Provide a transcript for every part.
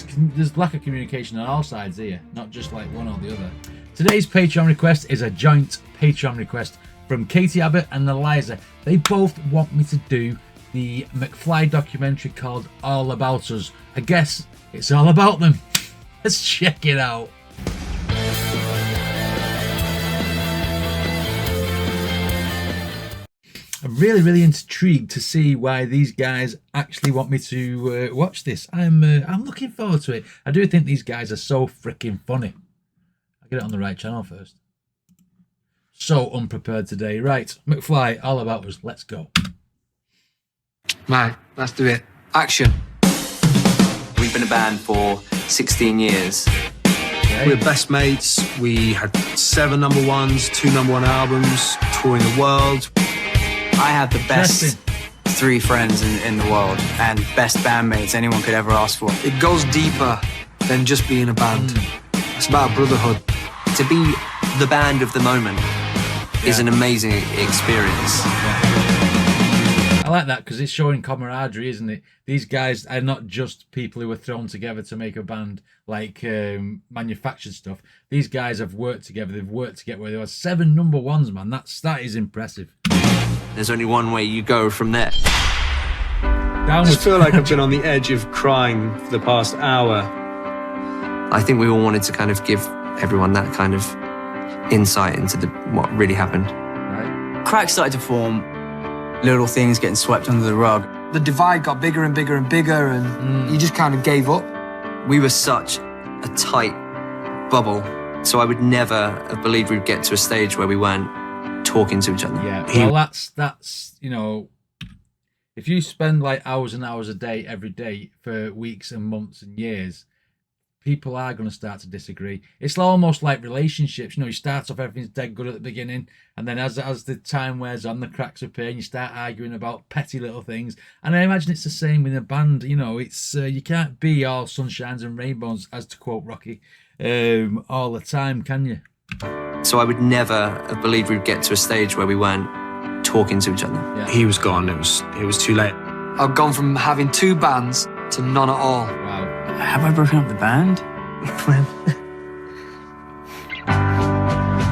there's lack of communication on all sides here, not just like one or the other. Today's Patreon request is a joint Patreon request from Katie Abbott and Eliza. They both want me to do the McFly documentary called All About Us. I guess it's all about them. Let's check it out. I'm really intrigued to see why these guys actually want me to watch this. I'm looking forward to it. I do think these guys are so freaking funny. I'll get it on the right channel first. So unprepared today. Right, McFly, All About Us. Let's go. Right, let's do it. Action. We've been a band for 16 years. Okay. We're best mates. We had 7 number ones, 2 number 1 albums, touring the world. I have the best 3 friends in the world and best bandmates anyone could ever ask for. It goes deeper than just being a band. It's about brotherhood. To be the band of the moment is an amazing experience. I like that because it's showing camaraderie, isn't it? These guys are not just people who were thrown together to make a band, like manufactured stuff. These guys have worked together. They've worked together. There were 7 number ones, man. That is impressive. There's only one way you go from there. I just feel like I've been on the edge of crying for the past hour. I think we all wanted to kind of give everyone that kind of insight into what really happened. Right. Cracks started to form, little things getting swept under the rug. The divide got bigger and bigger and bigger, and you just kind of gave up. We were such a tight bubble, so I would never have believed we'd get to a stage where we weren't talking to each other. Yeah, well, that's you know, if you spend like hours and hours a day every day for weeks and months and years, people are going to start to disagree. It's almost like relationships. You know, you start off, everything's dead good at the beginning, and then as the time wears on, the cracks appear, and you start arguing about petty little things. And I imagine it's the same with a band. You know, it's you can't be all sunshines and rainbows, as to quote Rocky, all the time, can you? So I would never have believed we'd get to a stage where we weren't talking to each other. Yeah. He was gone. It was too late. I've gone from having 2 bands to none at all. Wow. Have I broken up the band?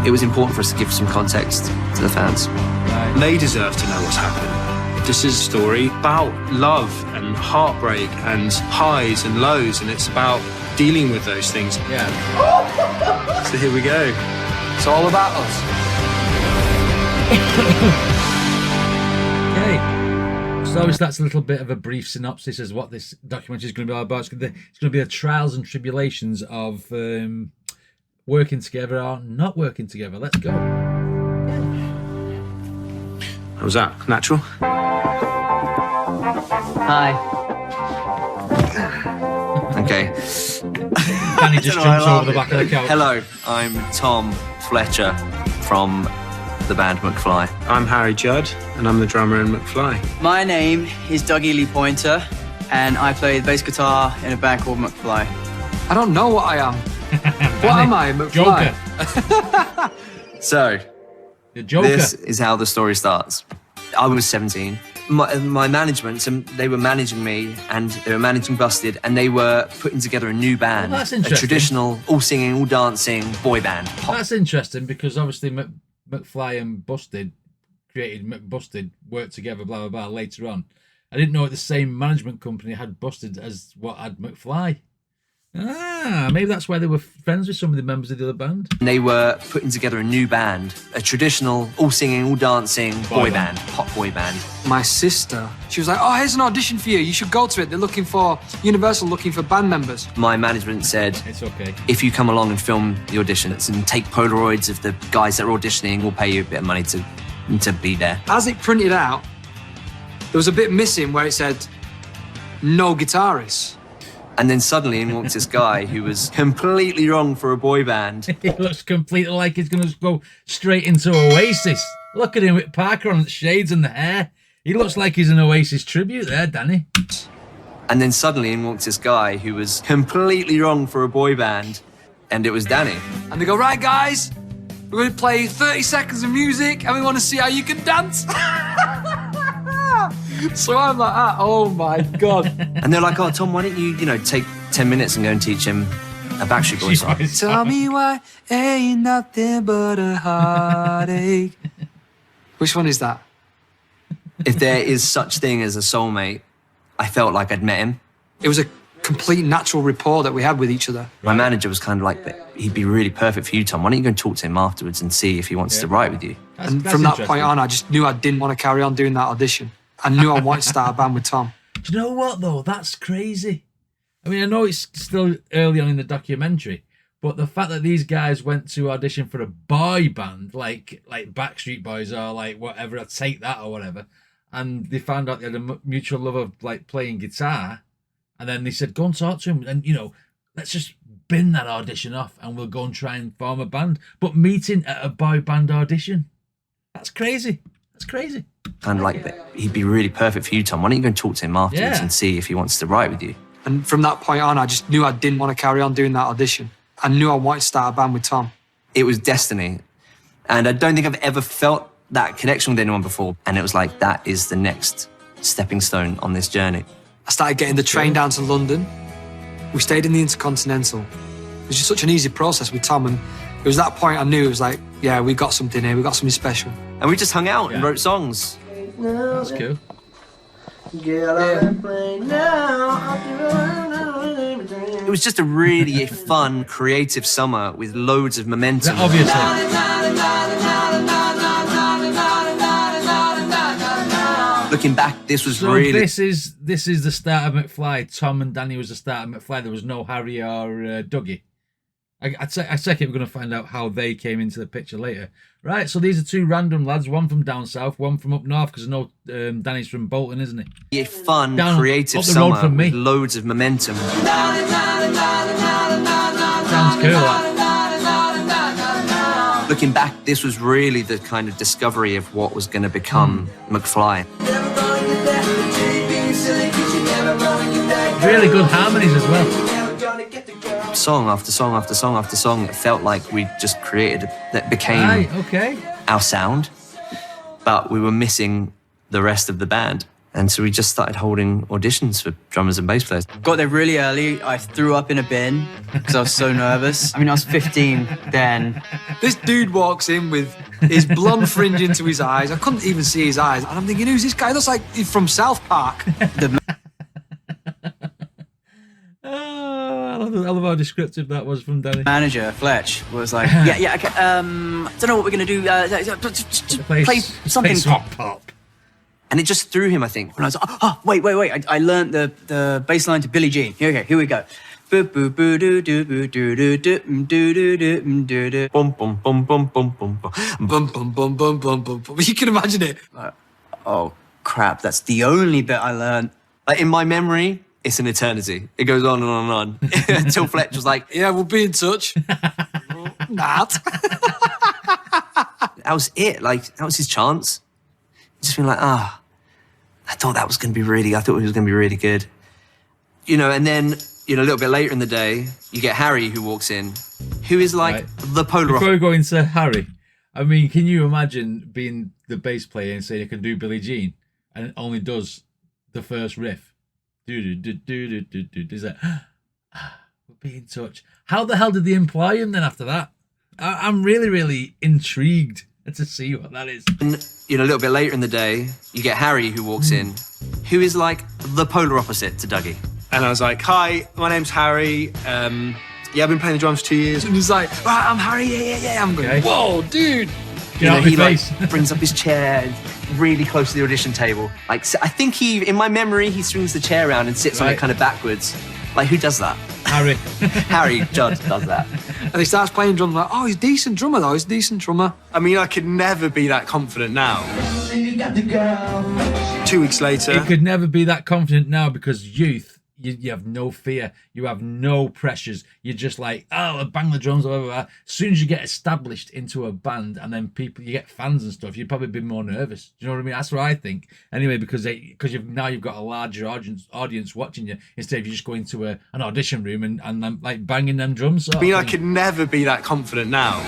It was important for us to give some context to the fans. Right. They deserve to know what's happened. This is a story about love and heartbreak and highs and lows, and it's about dealing with those things. Yeah. So here we go. It's all about us. Okay. So obviously that's a little bit of a brief synopsis as what this documentary is going to be all about. It's going to be the trials and tribulations of working together or not working together. Let's go. How was that? Natural? Hi. Okay. Danny just jumps over the back of the couch. Hello, I'm Tom Fletcher from the band McFly. I'm Harry Judd, and I'm the drummer in McFly. My name is Dougie Lee Pointer, and I play the bass guitar in a band called McFly. I don't know what I am. What am I, McFly? Joker. So, The Joker. this is how the story starts. I was 17. My management, they were managing me, and they were managing Busted, and they were putting together a new band. Well, that's a interesting. traditional, all singing, all dancing boy band. Pop. That's interesting because obviously McFly and Busted created McBusted, worked together, blah, blah, blah, later on. I didn't know the same management company had Busted as what had McFly. Ah, maybe that's why they were friends with some of the members of the other band. And they were putting together a new band, a traditional, all singing, all dancing boy band, pop boy band. My sister, she was like, oh, here's an audition for you. You should go to it. They're looking for, Universal looking for band members. My management said, It's okay. if you come along and film the auditions and take Polaroids of the guys that are auditioning, we'll pay you a bit of money to be there. As it printed out, there was a bit missing where it said, no guitarists. And then suddenly in walks this guy who was completely wrong for a boy band. He looks completely like he's going to go straight into Oasis. Look at him with Parker on the shades and the hair. He looks like he's an Oasis tribute there, Danny. And then suddenly in walks this guy who was completely wrong for a boy band, and it was Danny. And they go, right, guys, we're going to play 30 seconds of music and we want to see how you can dance. So I'm like, oh my God. And they're like, oh, Tom, why don't you, take 10 minutes and go and teach him a Backstreet Boys song. Tell me why ain't nothing but a heartache. Which one is that? If there is such thing as a soulmate, I felt like I'd met him. It was a complete natural rapport that we had with each other. My manager was kind of like, "But he'd be really perfect for you, Tom. Why don't you go and talk to him afterwards and see if he wants to write with you?" And from that point on, I just knew I didn't want to carry on doing that audition. I knew I wanted to start a band with Tom. Do you know what, though? That's crazy. I mean, I know it's still early on in the documentary, but the fact that these guys went to audition for a boy band, like Backstreet Boys or like whatever, I'd Take That or whatever, and they found out they had a mutual love of like playing guitar, and then they said, go and talk to him, and, you know, let's just bin that audition off and we'll go and try and form a band. But meeting at a boy band audition, that's crazy. That's crazy. Kind of like, "But he'd be really perfect for you, Tom. Why don't you go and talk to him afterwards and see if he wants to write with you?" And from that point on, I just knew I didn't want to carry on doing that audition. I knew I wanted to start a band with Tom. It was destiny. And I don't think I've ever felt that connection with anyone before. And it was like, that is the next stepping stone on this journey. I started getting the train down to London. We stayed in the Intercontinental. It was just such an easy process with Tom. And it was that point I knew it was like, yeah, we got something here. We got something special. And we just hung out and wrote songs. That's cool. It was just a really fun, creative summer with loads of momentum. Obviously. Looking back, this was So really... this is the start of McFly. Tom and Danny was the start of McFly. There was no Harry or Dougie. I take it we're going to find out how they came into the picture later. Right, so these are two random lads, one from down south, one from up north, because I know Danny's from Bolton, isn't he? A fun, Down creative up the road summer from me. with loads of momentum. Sounds cool, that. Looking back, this was really the kind of discovery of what was going to become McFly. Really good harmonies as well. Song after song after song after song, it felt like we just created, that became our sound, but we were missing the rest of the band. And so we just started holding auditions for drummers and bass players. Got there really early. I threw up in a bin because I was so nervous. I mean, I was 15 then. This dude walks in with his blonde fringe into his eyes. I couldn't even see his eyes. And I'm thinking, who's this guy? Looks like he's from South Park. I love how descriptive that was from Danny. Manager, Fletch, was like, yeah, okay, don't know what we're going to do. Play something pop. And it just threw him, I think. And I was like, oh, wait. I learned the bass line to Billie Jean. Okay, here we go. Bum, bum, bum, bum, bum, bum, bum. Bum, bum, bum, bum, bum, bum, bum. You can imagine it. Oh, crap, that's the only bit I learned. Like, in my memory, it's an eternity. It goes on and on and on. Until Fletch was like, yeah, we'll be in touch. Not. That was it. Like, that was his chance. Just being like, I thought he was going to be really good. You know, and then, you know, a little bit later in the day, you get Harry who walks in, who is like the polar Before we go into Harry, I mean, can you imagine being the bass player and saying you can do Billie Jean and it only does the first riff? Is that we'll be in touch? How the hell did they employ him then after that? I'm really, really intrigued to see what that is. And, you know, a little bit later in the day, you get Harry who walks in, who is like the polar opposite to Dougie. And I was like, hi, my name's Harry. I've been playing the drums for 2 years. And he's like, right, I'm Harry, yeah. I'm going, whoa, dude. You know, he like brings up his chair really close to the audition table. Like, I think in my memory, he swings the chair around and sits on it kind of backwards. Like, who does that? Harry. Harry Judd does that. And he starts playing drums like, oh, he's a decent drummer though, he's a decent drummer. I mean, I could never be that confident now. 2 weeks later. It could never be that confident now because youth, you have no fear. You have no pressures. You're just like, oh, bang the drums, blah, blah, blah. As soon as you get established into a band and then you get fans and stuff, you'd probably be more nervous. Do you know what I mean? That's what I think. Anyway, because you've got a larger audience watching you instead of you just going to an audition room and like banging them drums. I mean, I could never be that confident now.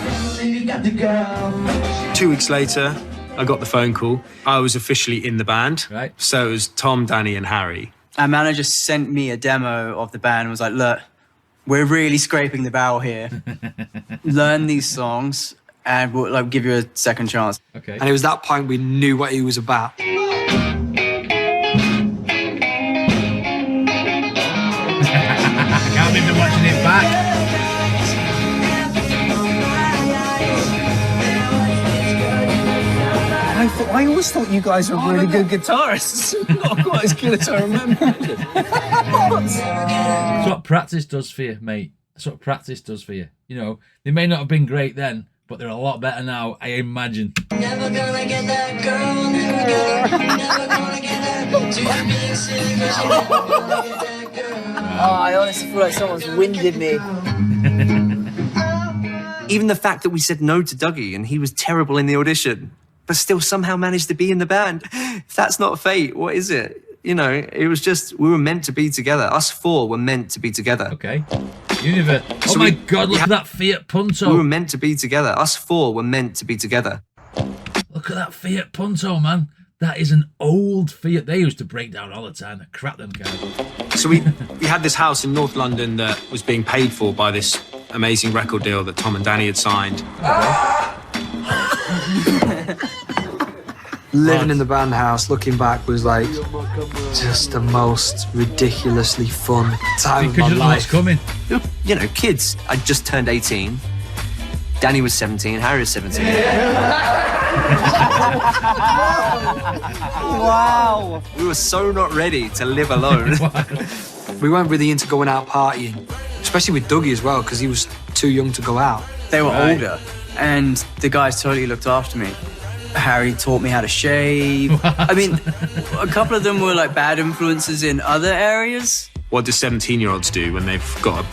2 weeks later, I got the phone call. I was officially in the band. Right. So it was Tom, Danny and Harry. our manager sent me a demo of the band and was like, look, we're really scraping the barrel here. Learn these songs and we'll like give you a second chance. Okay. And it was that point we knew what he was about. I can't believe they're watching it back. I always thought you guys were really good guitarists. Not quite as good as I remember. That's what practice does for you, mate. That's what practice does for you. You know, they may not have been great then, but they're a lot better now, I imagine. Never gonna get that girl, never gonna get that. Too big city, 'cause you never gonna get that girl. Oh, I honestly feel like someone's winded me. Even the fact that we said no to Dougie and he was terrible in the audition, but still somehow managed to be in the band. If that's not fate, what is it? You know, it was just, we were meant to be together. Us four were meant to be together. Okay. Universe. Oh so my God, look at that Fiat Punto. We were meant to be together. Us four were meant to be together. Look at that Fiat Punto, man. That is an old Fiat. They used to break down all the time. They crap them cars. So we had this house in North London that was being paid for by this amazing record deal that Tom and Danny had signed. Living in the band house, looking back, was like just the most ridiculously fun time of my Because you know what's life. coming. You know, kids. I just turned 18. Danny was 17. Harry was 17. Wow. We were so not ready to live alone. We weren't really into going out partying, especially with Dougie as well, because he was too young to go out. They were older, and the guys totally looked after me. Harry taught me how to shave. I mean, a couple of them were like bad influences in other areas. What do 17-year-olds do when they've got a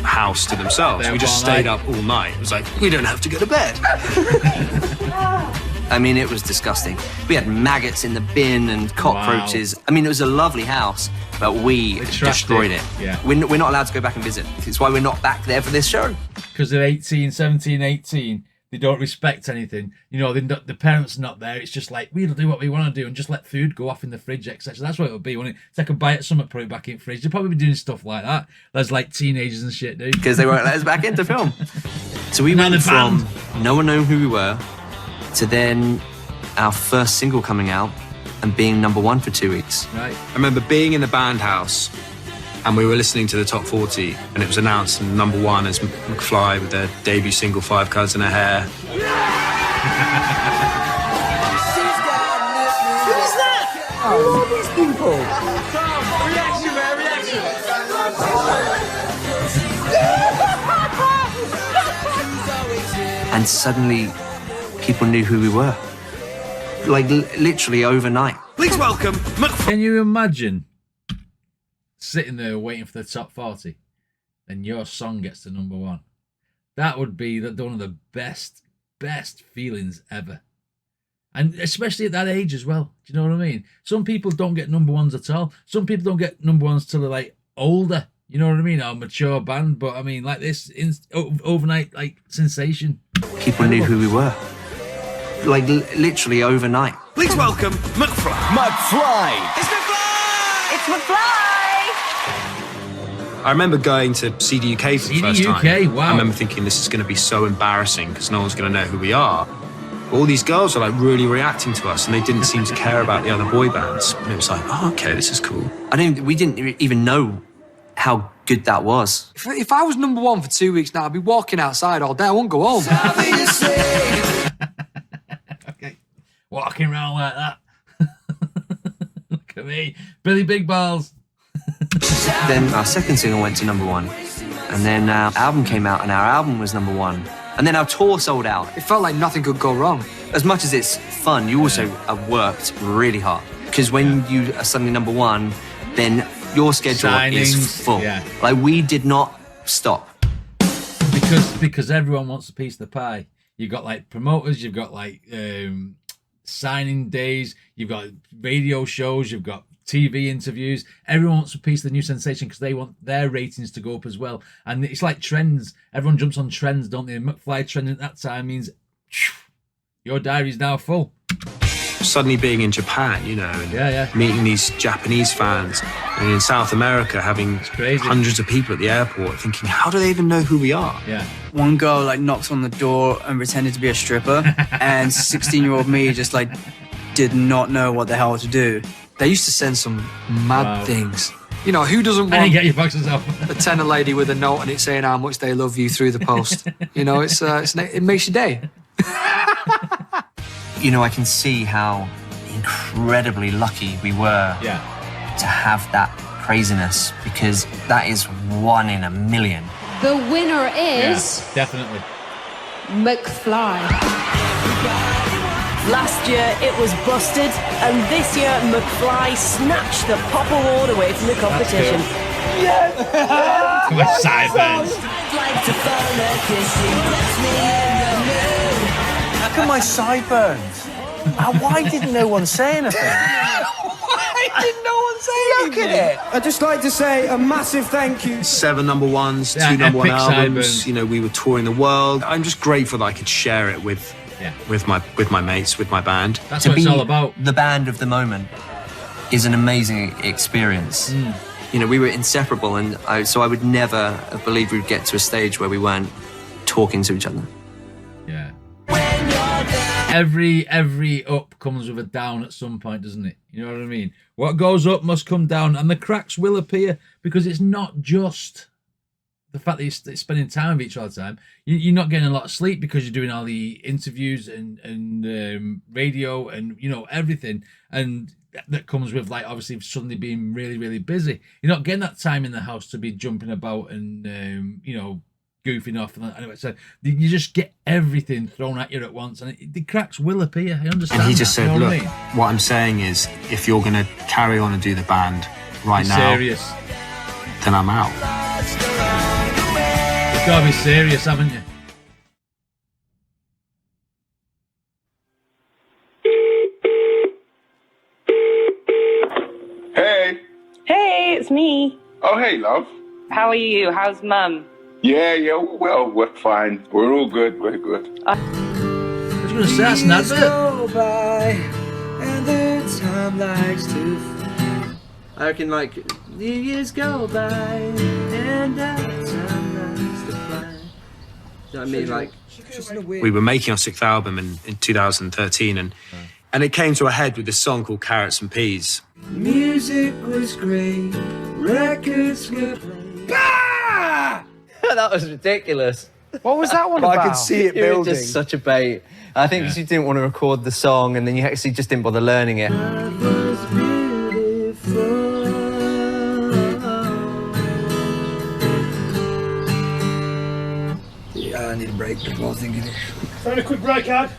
house to themselves? We just stayed up all night. It was like, we don't have to go to bed. I mean, it was disgusting. We had maggots in the bin and cockroaches. Wow. I mean, it was a lovely house, but we destroyed it. Yeah. We're not allowed to go back and visit. It's why we're not back there for this show. Because they're 18, 17, 18. They don't respect anything. You know, the parents are not there. It's just like, we'll do what we want to do and just let food go off in the fridge, etc. That's what it would be, wouldn't it? Take a bite of something, put it back in the fridge. They'd probably be doing stuff like that. There's like teenagers and shit, dude. Because they won't let us back into film. So we went from no one knowing who we were to then our first single coming out and being #1 for 2 weeks. Right. I remember being in the band house and we were listening to the top 40 and it was announced #1 as McFly with their debut single 5 Colours in Her Hair. Who's that? Who are these people? Reaction, man, reaction. And suddenly, people knew who we were. Like, literally overnight. Please welcome McFly. Can you imagine sitting there waiting for the top 40 and your song gets to #1? That would be one of the best feelings ever. And especially at that age as well. Do you know what I mean? Some people don't get #1s at all. Some people don't get #1s till they're like older. You know what I mean? Or mature band. But I mean, like this overnight like sensation. People knew who we were. Like, literally overnight. Please welcome McFly. McFly. It's McFly! It's McFly! I remember going to CD UK for the first time. CD UK, wow. I remember thinking this is going to be so embarrassing because no one's going to know who we are. But all these girls were like really reacting to us and they didn't seem to care about the other boy bands. And it was like, oh, okay, this is cool. We didn't even know how good that was. If I was #1 for 2 weeks now, I'd be walking outside all day. I won't go home. Okay. Walking around like that. Look at me. Billy Big Balls. Then our second single went to #1. And then our album came out and our album was #1. And then our tour sold out. It felt like nothing could go wrong. As much as it's fun, you also have worked really hard. Because when you are suddenly #1, then your schedule is full. Yeah. Like, we did not stop. Because everyone wants a piece of the pie. You've got like promoters, you've got like signing days, you've got radio shows, you've got TV interviews. Everyone wants a piece of the new sensation because they want their ratings to go up as well. And it's like trends. Everyone jumps on trends, don't they? And McFly trending at that time means your diary's now full. suddenly being in Japan, you know, and meeting these Japanese fans, and in South America having hundreds of people at the airport, thinking, how do they even know who we are? Yeah. One girl like knocked on the door and pretended to be a stripper, and 16-year-old me just like did not know what the hell to do. They used to send some mad things. You know, who doesn't want get your boxes off. a tenor lady with a note on it saying how much they love you through the post? You know, it makes your day. You know, I can see how incredibly lucky we were to have that craziness, because that is 1 in a million. The winner is definitely McFly. Last year it was Busted, and this year McFly snatched the pop award away from the competition. With sideburns. How come my sideburns? Why didn't no one say anything? Why did no one say Look at it! I'd just like to say a massive thank you. 7 number ones, 2 number 1 albums. Sideburns. You know, we were touring the world. I'm just grateful that I could share it with my mates, with my band. That's what it's all about. The band of the moment is an amazing experience. You know, we were inseparable, and so I would never have believed we'd get to a stage where we weren't talking to each other. Yeah. Every up comes with a down at some point, doesn't it? You know what I mean? What goes up must come down, and the cracks will appear, because it's not just the fact that you're spending time with each other all the time. You're not getting a lot of sleep because you're doing all the interviews and radio and, you know, everything. And that comes with, like, obviously suddenly being really, really busy. You're not getting that time in the house to be jumping about and, you know, goofing off. Anyway, so you just get everything thrown at you at once, and the cracks will appear. I understand. And he just said, you know look, what I'm saying is, if you're going to carry on and do the band right now, serious, then I'm out. You've got to be serious, haven't you? Hey. Hey, it's me. Oh, hey, love. How are you? How's Mum? Yeah, well, we're fine. We're all good, we're good. I was going to say, that's an advert. Go by, and the time likes to fly. I reckon, like, the years go by, and the time likes to fly. You know what I mean? Like, we were making our 6th album in 2013, and it came to a head with this song called Carrots and Peas. Music was great, records were played. Ah! That was ridiculous. What was that one about? I could see it building. It was just such a bait. I think because you didn't want to record the song, and then you actually just didn't bother learning it. Yeah, I need a break before thinking it. Find a quick break, Ad.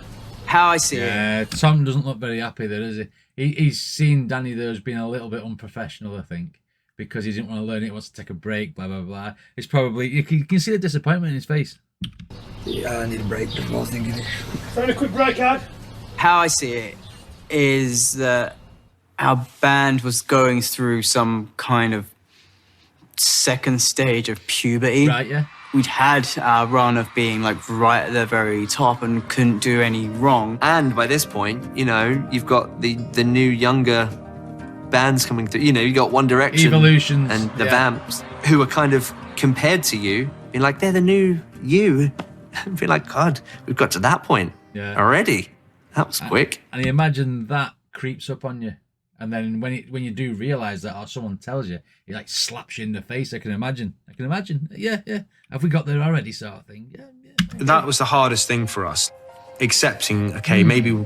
How I see it. Tom doesn't look very happy there, does he? He's seen Danny there as being a little bit unprofessional, I think, because he didn't want to learn it, he wants to take a break, blah, blah, blah. It's probably, you can see the disappointment in his face. Yeah, I need a break before thinking it. Find a quick break, Ad. How I see it is that our band was going through some kind of second stage of puberty. Right, yeah. We'd had our run of being like right at the very top and couldn't do any wrong. And by this point, you know, you've got the new younger bands coming through. You know, you got One Direction, Evolutions, and the Vamps, who are kind of compared to you, being like, they're the new you. Be like, God, we've got to that point already. That was quick. And you imagine that creeps up on you. And then when you do realise that, or someone tells you, it like slaps you in the face. I can imagine. Yeah. Have we got there already, sort of thing? Yeah. That was the hardest thing for us. Accepting, okay, maybe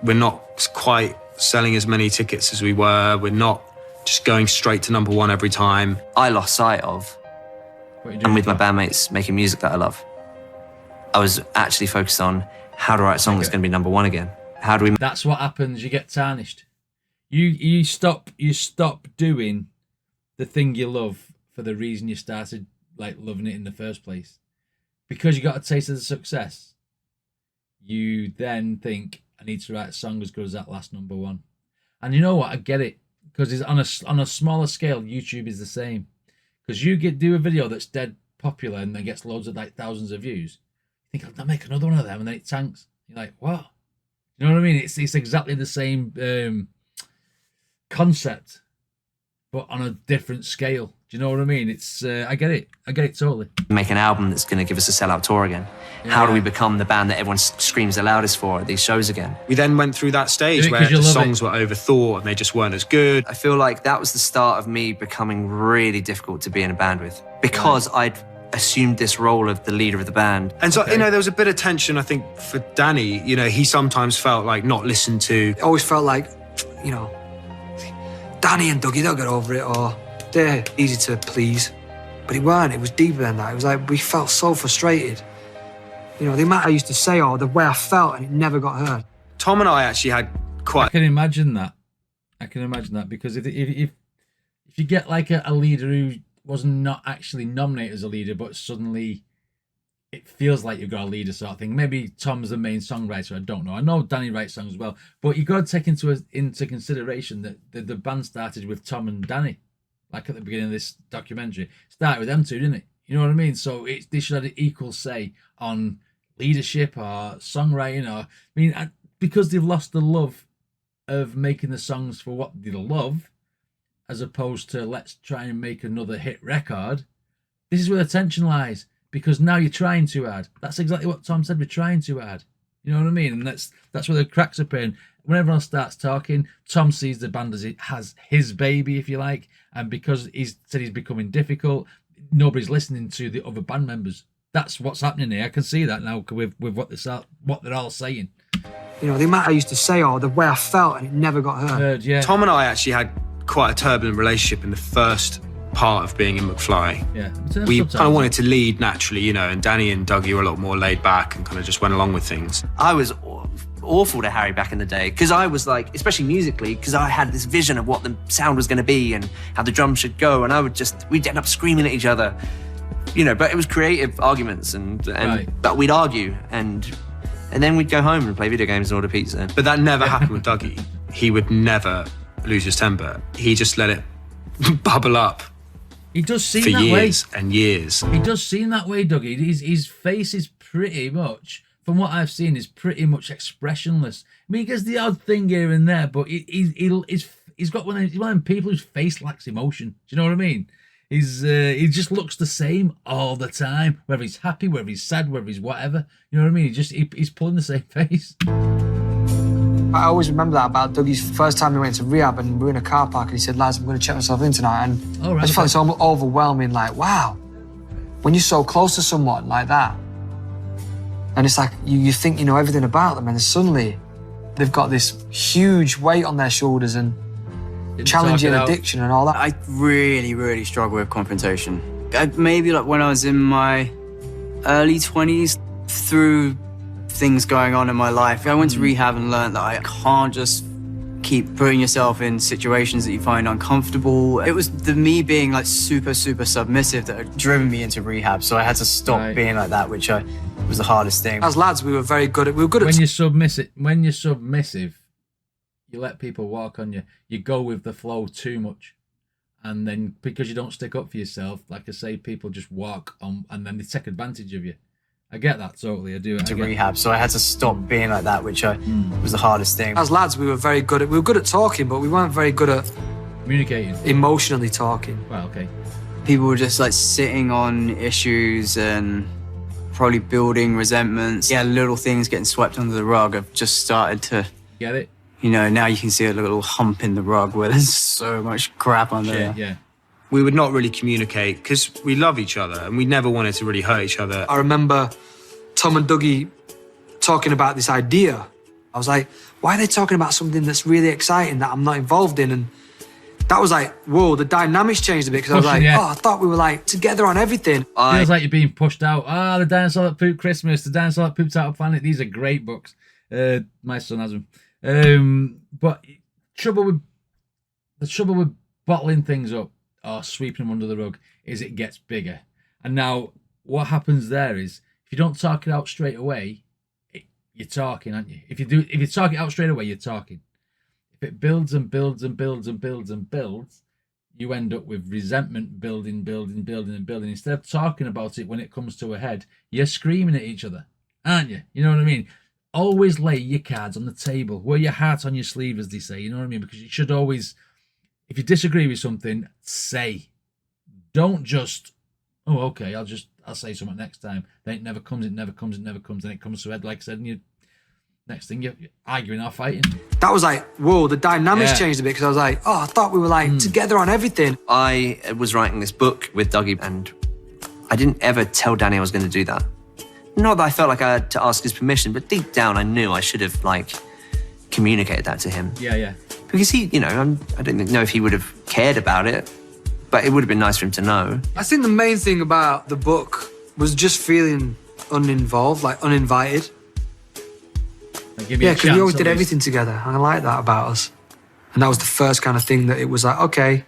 we're not quite selling as many tickets as we were. We're not just going straight to number 1 every time. I lost sight of, and with my bandmates making music that I love, I was actually focused on how to write a song that's going to be number 1 again. How do we? That's what happens. You get tarnished. You stop doing the thing you love for the reason you started like loving it in the first place, because you got a taste of the success. You then think, I need to write a song as good as that last number 1. And you know what? I get it, because it's on a smaller scale. YouTube is the same, because you do a video that's dead popular and then gets loads of like thousands of views. You think, I'll make another one of them, and then it tanks. You're like, what? You know what I mean? It's exactly the same concept, but on a different scale. Do you know what I mean? It's I get it totally. Make an album that's going to give us a sellout tour again. Yeah. How do we become the band that everyone screams the loudest for at these shows again? We then went through that stage where the songs were overthought and they just weren't as good. I feel like that was the start of me becoming really difficult to be in a band with, because I'd assumed this role of the leader of the band. And so, there was a bit of tension, I think, for Danny. He sometimes felt like not listened to. It always felt like, Danny and Dougie, they'll get over it, or they're easy to please. But it weren't. It was deeper than that. It was like we felt so frustrated. The amount I used to say, or the way I felt, and it never got heard. Tom and I actually had quite... I can imagine that. Because if you get like a leader who was not actually nominated as a leader, but suddenly it feels like you've got a leader sort of thing. Maybe Tom's the main songwriter, I don't know. I know Danny writes songs as well, but you got to take into consideration that the band started with Tom and Danny, like at the beginning of this documentary. Started with them two, didn't it? You know what I mean? So they should have an equal say on leadership or songwriting, because they've lost the love of making the songs for what they love, as opposed to let's try and make another hit record. This is where the tension lies, because now you're trying too hard. That's exactly what Tom said, we're trying too hard. You know what I mean? And that's where the cracks appear. When everyone starts talking, Tom sees the band as his baby, if you like, and because he's said he's becoming difficult, nobody's listening to the other band members. That's what's happening here. I can see that now with what they're all saying. The amount I used to say, or the way I felt, and it never got heard. Yeah. Tom and I actually had quite a turbulent relationship in the first part of being in McFly. Yeah. We kind of wanted to lead naturally, and Danny and Dougie were a lot more laid back and kind of just went along with things. I was awful to Harry back in the day, because I was like, especially musically, because I had this vision of what the sound was going to be and how the drums should go, and we'd end up screaming at each other, but it was creative arguments, but we'd argue, and then we'd go home and play video games and order pizza. But that never happened with Dougie. He would never lose his temper. He just let it bubble up. He does seem for that years way. and years. He does seem that way, Dougie. His face is pretty much, from what I've seen, is pretty much expressionless. I mean, he gets the odd thing here and there, but he's got one of them people whose face lacks emotion. Do you know what I mean? He just looks the same all the time, whether he's happy, whether he's sad, whether he's whatever. You know what I mean? He's pulling the same face. I always remember that about Dougie's first time he went to rehab, and we were in a car park, and he said, "Lads, I'm going to check myself in tonight." And I just felt so overwhelming, like, wow, when you're so close to someone like that, and it's like you think you know everything about them, and then suddenly they've got this huge weight on their shoulders and challenging addiction and all that. I really, really struggle with confrontation. Maybe like when I was in my early 20s, through things going on in my life, I went to rehab and learned that I can't just keep putting yourself in situations that you find uncomfortable. It was me being like super, super submissive that had driven me into rehab, so I had to stop being like that, which was the hardest thing. As lads, we were good at... When you're submissive, you let people walk on you. You go with the flow too much. And then because you don't stick up for yourself, like I say, people just walk on and then they take advantage of you. I get that totally. I do. To rehab, so I had to stop being like that, which was the hardest thing. As lads, we were good at talking, but we weren't very good at communicating, emotionally talking. Well, okay. People were just like sitting on issues and probably building resentments. Yeah, little things getting swept under the rug. I've just started to get it. Now you can see a little hump in the rug where there's so much crap under there. Yeah. We would not really communicate because we love each other and we never wanted to really hurt each other. I remember Tom and Dougie talking about this idea. I was like, why are they talking about something that's really exciting that I'm not involved in? And that was like, whoa, the dynamics changed a bit, because I was like, I thought we were like together on everything. Feels like you're being pushed out. The Dinosaur That Pooped Christmas, The Dinosaur That Pooped Out of Planet. These are great books. My son has them. But the trouble with bottling things up or sweeping them under the rug is it gets bigger. And now what happens there is, if you don't talk it out straight away, you're talking, aren't you? If you talk it out straight away, you're talking. If it builds and builds and builds and builds and builds, you end up with resentment building. Instead of talking about it when it comes to a head, you're screaming at each other, aren't you? You know what I mean? always lay your cards on the table. Wear your heart on your sleeve, as they say. You know what I mean? Because you should always, if you disagree with something, say. Don't just, oh, okay, I'll say something next time. Then it never comes, then it comes to a head, like I said, and you, next thing you're arguing or fighting. That was like, whoa, the dynamics changed a bit, because I was like, oh, I thought we were like together on everything. I was writing this book with Dougie, and I didn't ever tell Danny I was going to do that. Not that I felt like I had to ask his permission, but deep down I knew I should have like communicated that to him. Yeah. Because he, you know, I don't know if he would have cared about it, but it would have been nice for him to know. I think the main thing about the book was just feeling uninvolved, like uninvited. Yeah, because we always did everything together. I like that about us. And that was the first kind of thing that it was like, okay,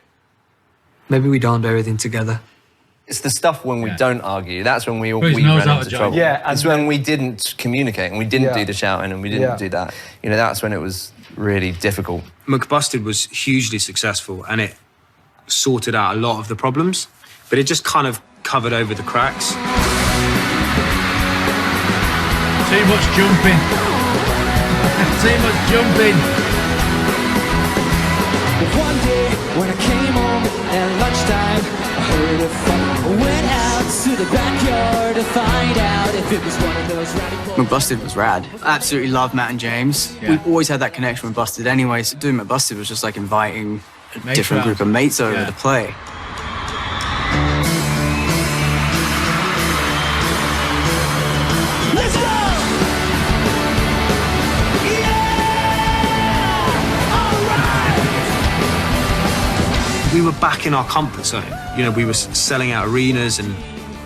maybe we don't do everything together. It's the stuff when we don't argue. That's when we ran into trouble. Yeah, it's when we didn't communicate and we didn't do the shouting and we didn't do that. You know, that's when it was really difficult. McBusted was hugely successful and it sorted out a lot of the problems, but it just kind of covered over the cracks. Too much jumping. Too much jumping. One day when I came home at lunchtime, I heard a fight. Went out to the backyard to find out if it was one of those rowdy boys. McBusted was rad. Absolutely love Matt and James. Yeah. We've always had that connection with Busted anyway, so doing McBusted was just like inviting a different group of mates over to play. Let's go! We were back in our comfort zone. You know, we were selling out arenas and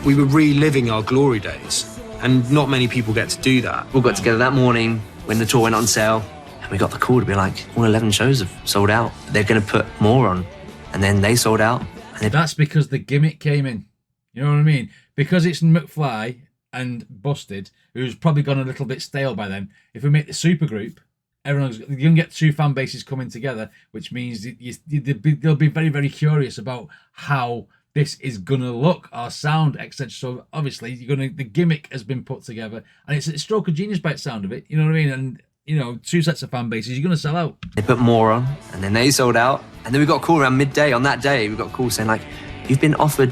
we were reliving our glory days. And not many people get to do that. We all got together that morning when the tour went on sale, and we got the call to be like, all 11 shows have sold out. They're going to put more on. And then they sold out. And that's because the gimmick came in. You know what I mean? Because it's McFly and Busted, who's probably gone a little bit stale by then. If we make the supergroup, you can get two fan bases coming together, which means they'll be very, very curious about how this is gonna look or sound, etc. So obviously, the gimmick has been put together, and it's a stroke of genius by the sound of it. You know what I mean? And you know, two sets of fan bases, you're gonna sell out. They put more on, and then they sold out, and then we got a call around midday on that day. We got a call saying like, "You've been offered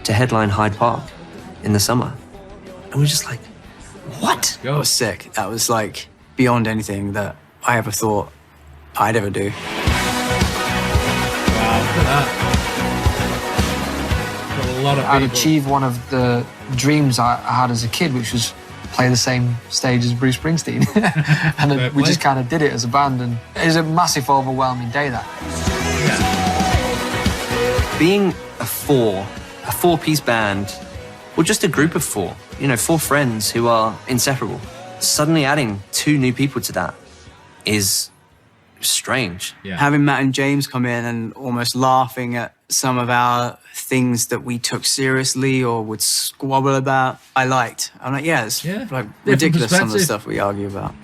to headline Hyde Park in the summer," and we're just like, "What?" That was sick. That was like beyond anything that I ever thought I'd ever do. Wow, look at that. A lot of I'd achieved one of the dreams I had as a kid, which was play the same stage as Bruce Springsteen. And then we just kind of did it as a band, and it was a massive, overwhelming day, that. Yeah. Being a four-piece band, or just a group of four, you know, four friends who are inseparable, suddenly adding two new people to that is strange. Yeah. Having Matt and James come in and almost laughing at some of our things that we took seriously or would squabble about, I liked. I'm like, it's like ridiculous some of the stuff we argue about.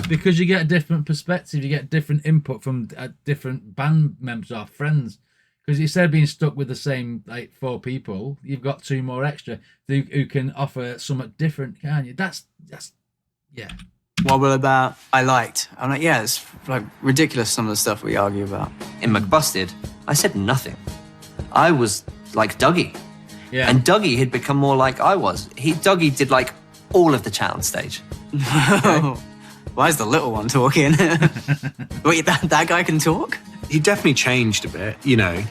Because you get a different perspective, you get different input from different band members or friends. Because instead of being stuck with the same like four people, you've got two more extra who can offer something different, can't you? That's Wobble about, I liked. I'm like, it's like ridiculous some of the stuff we argue about. In McBusted, I said nothing. I was like Dougie. Yeah. And Dougie had become more like I was. Dougie did like all of the chat on stage. Why is the little one talking? Wait, that guy can talk? He definitely changed a bit, you know.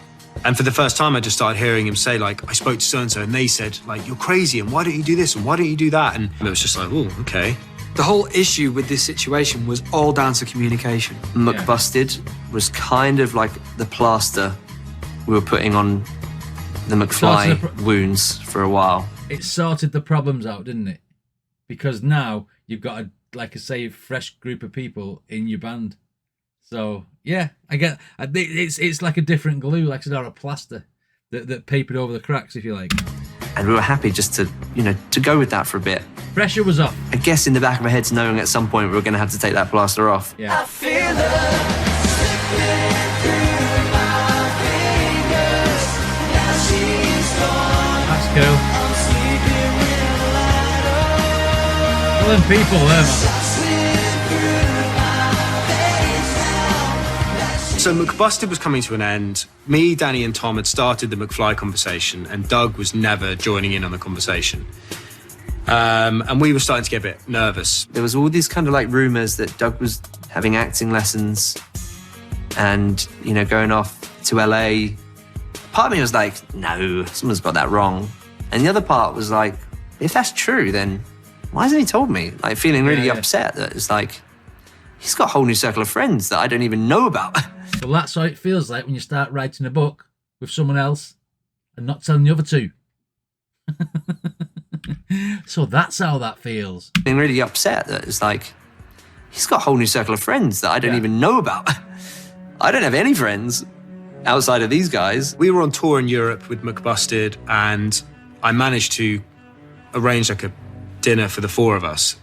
And for the first time, I just started hearing him say, like, I spoke to so-and-so and they said, like, you're crazy and why don't you do this and why don't you do that? And it was just like, oh, okay. The whole issue with this situation was all down to communication. McBusted was kind of like the plaster we were putting on the McFly wounds for a while. It sorted the problems out, didn't it? Because now you've got a fresh group of people in your band. So yeah, it's like a different glue, like I said, or a plaster that papered over the cracks, if you like. And we were happy just to go with that for a bit. Pressure was off. I guess in the back of our heads, knowing at some point we were going to have to take that plaster off. Yeah. I feel her slipping through my fingers. Now she's gone. That's cool. I'm sleeping with a light on. Well, them people there, man. So McBusted was coming to an end. Me, Danny and Tom had started the McFly conversation and Doug was never joining in on the conversation. And we were starting to get a bit nervous. There was all these kind of like rumors that Doug was having acting lessons and, you know, going off to LA. Part of me was like, no, someone's got that wrong. And the other part was like, if that's true, then why hasn't he told me? Like feeling really upset that it's like, he's got a whole new circle of friends that I don't even know about. Well, that's how it feels like when you start writing a book with someone else and not telling the other two. So that's how that feels. Being really upset that it's like, he's got a whole new circle of friends that I don't even know about. I don't have any friends outside of these guys. We were on tour in Europe with McBusted and I managed to arrange like a dinner for the four of us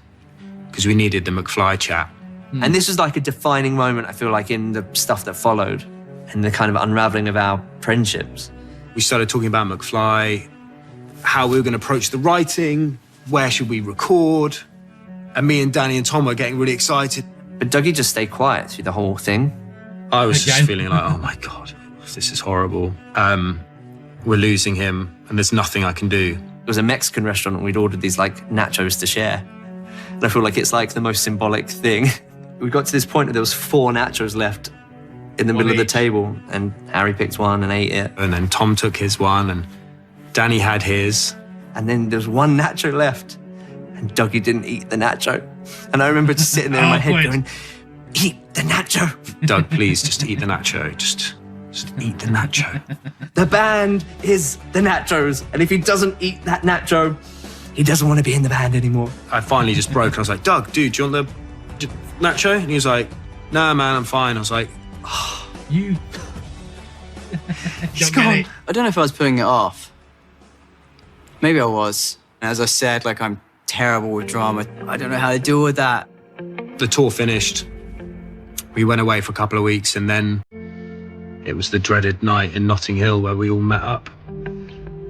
because we needed the McFly chat. And this was like a defining moment, I feel like, in the stuff that followed and the kind of unraveling of our friendships. We started talking about McFly, how we were going to approach the writing, where should we record, and me and Danny and Tom were getting really excited. But Dougie just stayed quiet through the whole thing. I was just feeling like, oh my God, this is horrible. We're losing him and there's nothing I can do. It was a Mexican restaurant and we'd ordered these like nachos to share. And I feel like it's like the most symbolic thing. We got to this point where there was 4 nachos left in the middle of the table and Harry picked one and ate it. And then Tom took his one and Danny had his. And then there was 1 nacho left and Dougie didn't eat the nacho. And I remember just sitting there in my head going, eat the nacho. Doug, please just eat the nacho. Just eat the nacho. The band is the nachos. And if he doesn't eat that nacho, he doesn't want to be in the band anymore. I finally just broke and I was like, Doug, dude, do you want the nacho? And he was like, nah, man, I'm fine. I was like, oh, you. He's gone. I don't know if I was putting it off. Maybe I was. As I said, like, I'm terrible with drama. I don't know how to deal with that. The tour finished. We went away for a couple of weeks and then it was the dreaded night in Notting Hill where we all met up.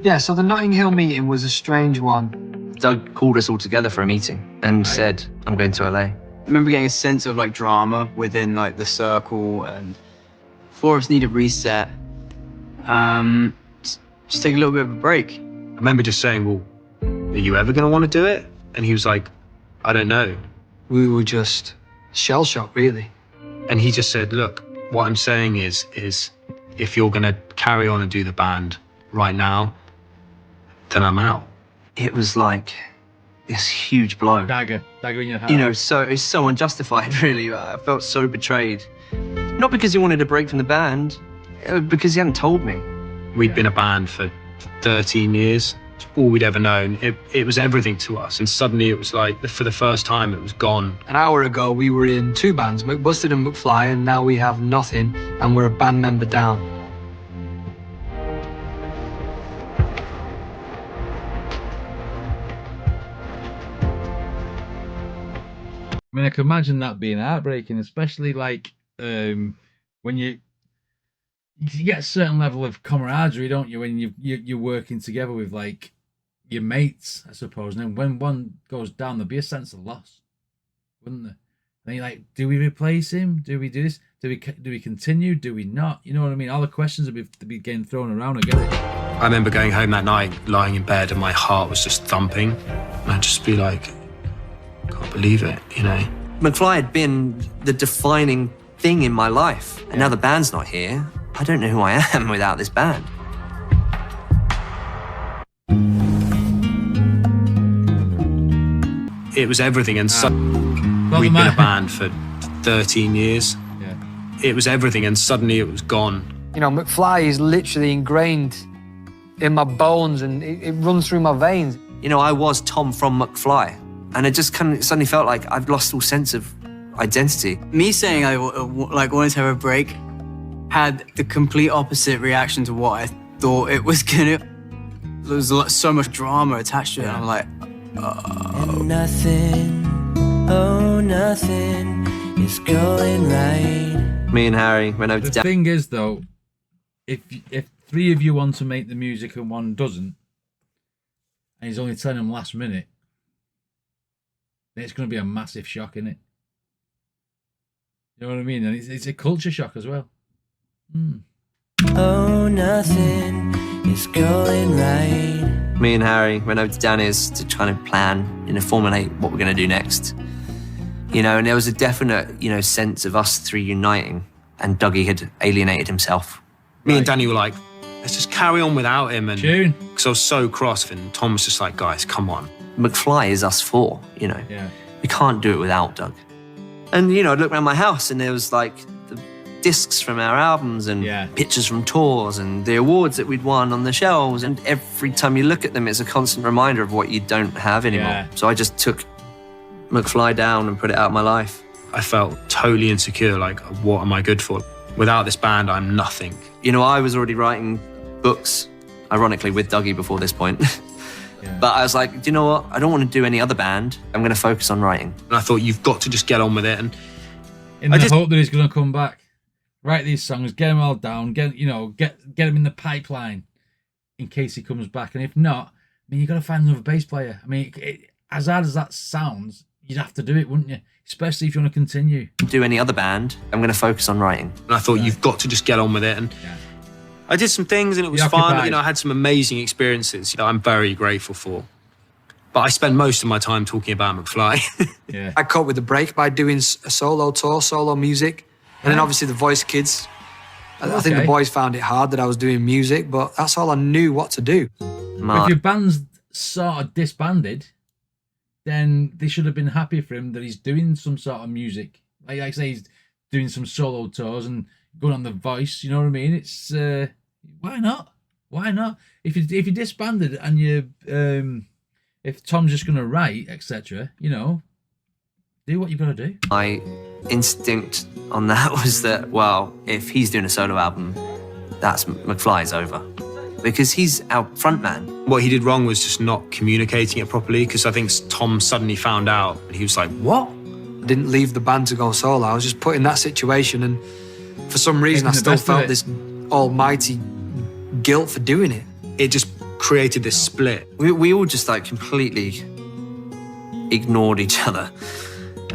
Yeah, so the Notting Hill meeting was a strange one. Doug called us all together for a meeting and said, I'm going to LA. I remember getting a sense of like drama within like the circle and 4 of us need a reset. Just take a little bit of a break. I remember just saying, well, are you ever going to want to do it? And he was like, I don't know. We were just shell-shocked, really. And he just said, look, what I'm saying is if you're going to carry on and do the band right now, then I'm out. It was like this huge blow. Dagger in your heart. You know, it's so unjustified, really. I felt so betrayed. Not because he wanted a break from the band, because he hadn't told me. We'd been a band for 13 years. It's all we'd ever known. It was everything to us. And suddenly it was like, for the first time, it was gone. An hour ago, we were in 2 bands, McBusted and McFly, and now we have nothing, and we're a band member down. I mean, I can imagine that being heartbreaking, especially like when you get a certain level of camaraderie, don't you? When you're working together with like your mates, I suppose. And then when one goes down, there'll be a sense of loss, wouldn't there? And you're like, do we replace him? Do we do this? Do we continue? Do we not? You know what I mean? All the questions will be getting thrown around. I get it. I remember going home that night, lying in bed, and my heart was just thumping. And I'd just be like, can't believe it, you know. McFly had been the defining thing in my life, and now the band's not here. I don't know who I am without this band. It was everything, and we'd been a band for 13 years. Yeah. It was everything, and suddenly it was gone. You know, McFly is literally ingrained in my bones, and it runs through my veins. You know, I was Tom from McFly. And it just kind of suddenly felt like I've lost all sense of identity. Me saying I wanted to have a break had the complete opposite reaction to what I thought it was gonna. There was so much drama attached to it. And I'm like, and nothing, oh nothing is going right. Me and Harry went over to The thing is, though, if 3 of you want to make the music and one doesn't, and he's only telling them last minute, it's going to be a massive shock, isn't it? You know what I mean? And it's a culture shock as well. Oh, nothing is going right. Me and Harry went over to Danny's to try to plan, formulate what we're going to do next. And there was a definite, sense of us three uniting, and Dougie had alienated himself. Me and Danny were like, let's just carry on without him. And Tune. Because I was so cross, and Tom was just like, guys, come on. McFly is us four, Yeah. We can't do it without Doug. And, I'd look around my house and there was like the discs from our albums and pictures from tours and the awards that we'd won on the shelves. And every time you look at them, it's a constant reminder of what you don't have anymore. Yeah. So I just took McFly down and put it out of my life. I felt totally insecure, like, what am I good for? Without this band, I'm nothing. I was already writing books, ironically, with Dougie before this point. But I was like, do you know what? I don't want to do any other band. I'm going to focus on writing. And I thought, you've got to just get on with it. And in the hope that he's going to come back, write these songs, get them all down, get them in the pipeline in case he comes back. And if not, you've got to find another bass player. As hard as that sounds, you'd have to do it, wouldn't you? Especially if you want to continue. Do any other band, I'm going to focus on writing. And I thought, you've got to just get on with it. And I did some things and it was fun. I had some amazing experiences that I'm very grateful for. But I spend most of my time talking about McFly. I coped with the break by doing a solo tour, solo music. And then obviously the Voice Kids. I think the boys found it hard that I was doing music, but that's all I knew what to do. If your band's sort of disbanded, then they should have been happy for him that he's doing some sort of music. Like I say, he's doing some solo tours and going on The Voice, you know what I mean? It's why not? Why not? If you disbanded and you if Tom's just gonna write, etc., do what you've got to do. My instinct on that was that, well, if he's doing a solo album, that's McFly's over. Because he's our front man. What he did wrong was just not communicating it properly, because I think Tom suddenly found out and he was like, what? I didn't leave the band to go solo. I was just put in that situation, and for some reason I still felt this almighty guilt for doing it. It just created this split. We all just completely ignored each other.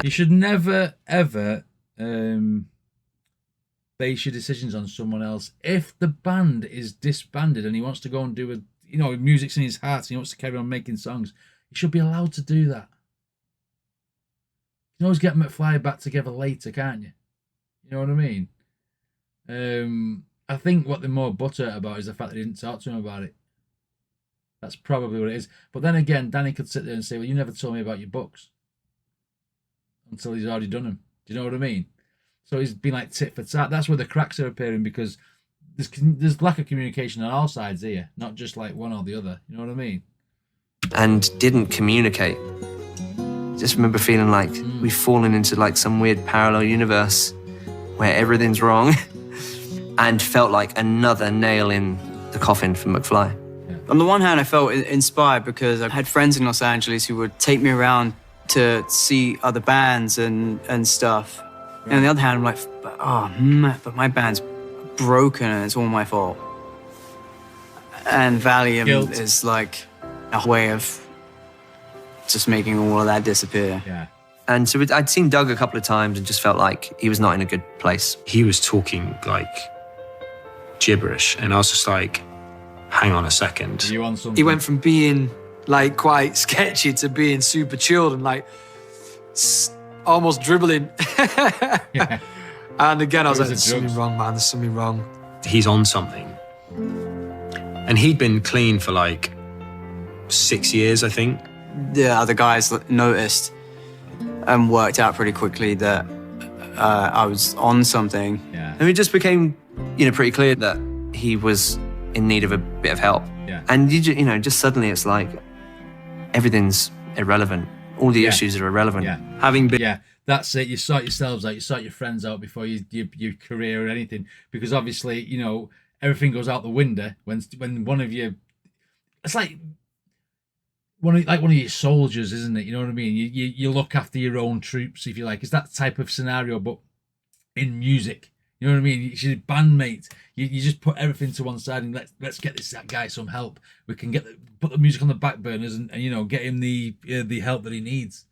You should never, ever base your decisions on someone else. If the band is disbanded and he wants to go and do music's in his heart and he wants to carry on making songs, he should be allowed to do that. You can always get McFly back together later, can't you? You know what I mean? I think what they're more butthurt about is the fact they didn't talk to him about it. That's probably what it is. But then again, Danny could sit there and say, well, you never told me about your books. Until he's already done them. Do you know what I mean? So he's been like tit for tat. That's where the cracks are appearing, because there's lack of communication on all sides here, not just like one or the other. You know what I mean? And didn't communicate. Just remember feeling like we've fallen into like some weird parallel universe where everything's wrong, and felt like another nail in the coffin for McFly. On the one hand, I felt inspired because I had friends in Los Angeles who would take me around to see other bands and stuff. And on the other hand, I'm like, but my band's broken and it's all my fault. And Valium is like a way of just making all of that disappear. Yeah. And so I'd seen Doug a couple of times and just felt like he was not in a good place. He was talking like gibberish, and I was just like, hang on a second. Are you on something? He went from being like quite sketchy to being super chilled and like almost dribbling. Yeah. And again, I was like, there's something wrong, man. There's something wrong. He's on something. And he'd been clean for like 6 years, I think. The other guys noticed and worked out pretty quickly that I was on something. Yeah. And it just became, pretty clear that he was in need of a bit of help. Yeah. And just suddenly it's like everything's irrelevant. All the issues are irrelevant. Yeah. Having been... Yeah, that's it. You sort yourselves out. You sort your friends out before your career or anything. Because obviously, everything goes out the window when one of you... It's like one of your soldiers, isn't it? You know what I mean? You look after your own troops, if you like. It's that type of scenario, but in music. You know what I mean? She's a bandmate. You just put everything to one side and let's get that guy some help. We can put the music on the back burners and get him the help that he needs.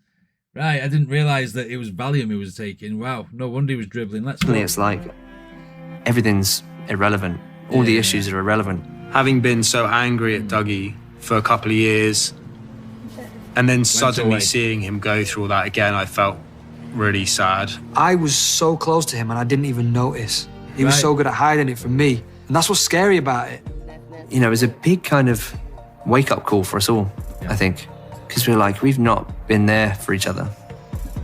Right, I didn't realise that it was Valium he was taking. Wow, no wonder he was dribbling. Let's go. It's like everything's irrelevant. All the issues are irrelevant. Having been so angry at Dougie for a couple of years, and then suddenly seeing him go through all that again, I felt really sad. I was so close to him and I didn't even notice. He was so good at hiding it from me. And that's what's scary about it. You know, it was a big kind of wake-up call for us all, I think. Because we were like, we've not been there for each other.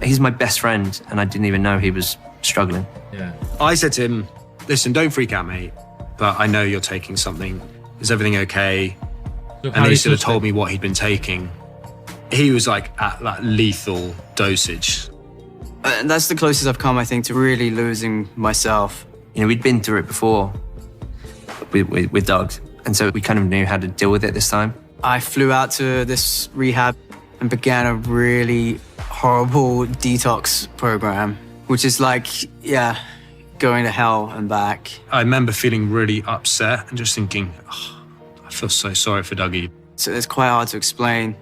He's my best friend, and I didn't even know he was struggling. Yeah. I said to him, listen, don't freak out, mate, but I know you're taking something. Is everything okay? So and then he sort of told me what he'd been taking. He was like at that lethal dosage. And that's the closest I've come, I think, to really losing myself. You know, we'd been through it before with Doug, and so we kind of knew how to deal with it this time. I flew out to this rehab and began a really horrible detox program, which is like, yeah, going to hell and back. I remember feeling really upset and just thinking, oh, I feel so sorry for Dougie. So it's quite hard to explain.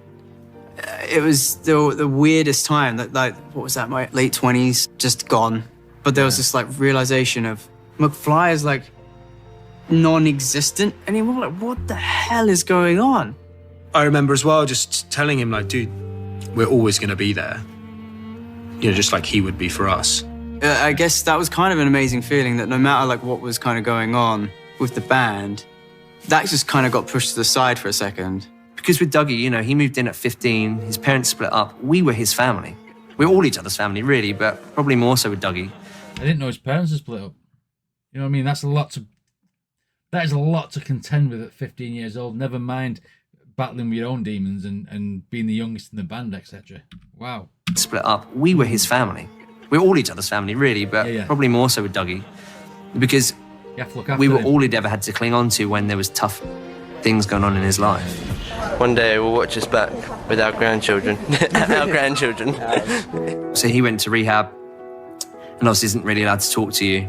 It was the weirdest time, like, what was that, my late 20s, just gone. But there was this like realization of McFly is like non-existent anymore. Like, what the hell is going on? I remember as well just telling him, like, dude, we're always going to be there. You know, just like he would be for us. I guess that was kind of an amazing feeling that no matter like what was kind of going on with the band, that just kind of got pushed to the side for a second. Because with Dougie, you know, he moved in at 15, his parents split up. We were his family. We were all each other's family, really, but probably more so with Dougie. I didn't know his parents had split up. You know what I mean? That is a lot to contend with at 15 years old. Never mind battling with your own demons and being the youngest in the band, etc. Wow. Split up. We were his family. We were all each other's family, really, but probably more so with Dougie. Because we were all he'd ever had to cling on to when there was tough things going on in his life. One day we'll watch us back with our grandchildren. Our grandchildren. So he went to rehab and obviously isn't really allowed to talk to you.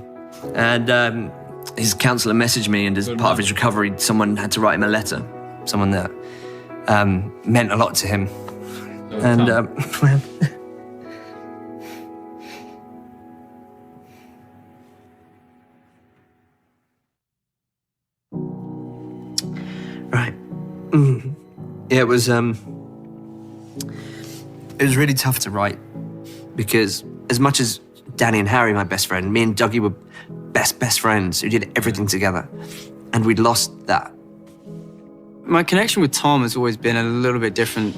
And his counsellor messaged me, and as part of his recovery, someone had to write him a letter. Someone that meant a lot to him. And right. Yeah, it was really tough to write, because as much as Danny and Harry, my best friend, me and Dougie were best friends who did everything together, and we'd lost that. My connection with Tom has always been a little bit different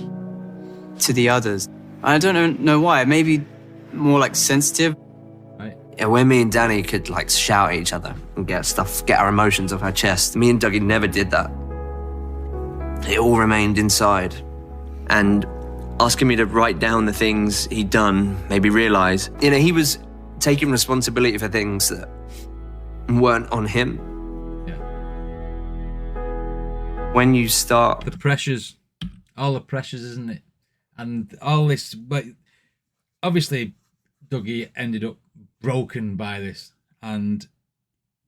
to the others. I don't know why. Maybe more like sensitive. Right. Yeah, where me and Danny could like shout at each other and get our emotions off our chest, me and Dougie never did that. It all remained inside. And asking me to write down the things he'd done made me realize, you know, he was taking responsibility for things that weren't on him. When you start... The pressures, all the pressures, isn't it? And all this, but obviously Dougie ended up broken by this, and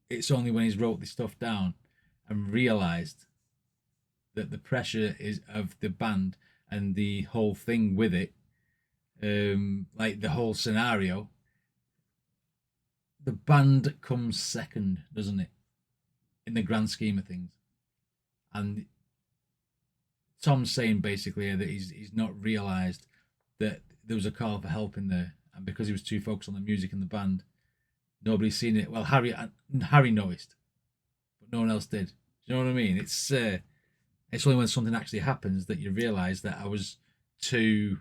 it's only when he's wrote this stuff down and realised that the pressure is of the band and the whole thing with it, like the whole scenario, the band comes second, doesn't it? In the grand scheme of things. And Tom's saying basically that he's not realised that there was a call for help in there, and because he was too focused on the music and the band, nobody's seen it. Well, Harry noticed, but no one else did. Do you know what I mean? It's only when something actually happens that you realise that I was too